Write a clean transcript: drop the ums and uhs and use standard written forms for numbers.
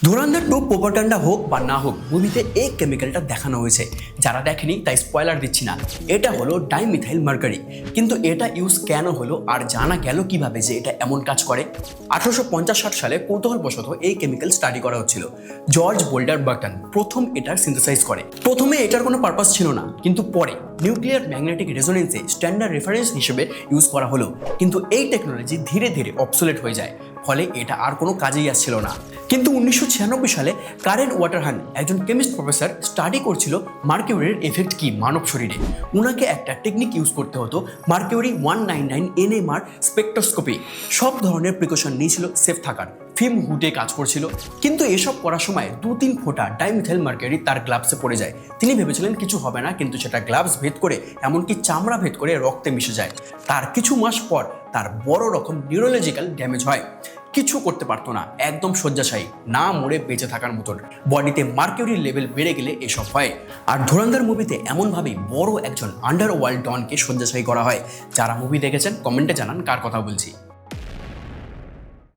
ধুরন্ধর 2 propaganda হোক বা না হোক, মুভিতে এই কেমিক্যালটা দেখানো হয়েছে। যারা দেখেনি তাই স্পয়লার দিচ্ছি না। এটা হলো ডাইমিথাইল মার্কারি। কিন্তু এটা ইউজ কেন হলো আর জানা গেল কিভাবে যে এটা এমন কাজ করে? 1850-60 সালে কৌতূহলবশত এই কেমিক্যাল স্টাডি করা হচ্ছিল। জর্জ বোল্ডার বার্টন প্রথম এটার সিনথেসাইজ করে। প্রথমে এটার কোনো পারপাস ছিল না, কিন্তু পরে নিউক্লিয়ার ম্যাগনেটিক রেজোনেন্সে স্ট্যান্ডার্ড রেফারেন্স হিসেবে ইউজ করা হলো। কিন্তু এই টেকনোলজি ধীরে ধীরে অবসোলেট হয়ে যায়, ফলে এটা আর কোনো কাজেই আসছিল না। কিন্তু 1996 সালে কারেন ওয়াটারহান, একজন কেমিস্ট প্রফেসর, স্টাডি করছিল মার্কিউরির এফেক্ট কি মানব শরীরে। উনাকে একটা টেকনিক ইউজ করতে হতো, মার্কিউরি 199 NMR স্পেকট্রোস্কোপি। সব ধরনের প্রিকশন নিয়েছিল সেফ থাকার, ফিল্ম হুডে কাজ করছিল। কিন্তু এসব করার সময় 2-3 ফোঁটা ডাইমিথাইল মার্কারি তার গ্লাভসে পড়ে যায়। তিনি ভেবেছিলেন কিছু হবে না, কিন্তু সেটা গ্লাভস ভেদ করে, এমনকি চামড়া ভেদ করে রক্তে মিশে যায়। তার কিছু মাস পর তার বড় রকম নিউরোলজিক্যাল ড্যামেজ হয়। কিছু করতে পারতো না, একদম শয্যাশায়ী, না মরে বেঁচে থাকার মতন। বডিতে মার্কিউরির লেভেল বেড়ে গেলে এসব হয়। আর ধুরন্ধর মুভিতে এমনভাবেই বড় একজন আন্ডারওয়ার্ল্ড ডনকে শয্যাশায়ী করা হয়। যারা মুভি দেখেছেন কমেন্টে জানান কার কথা বলছি।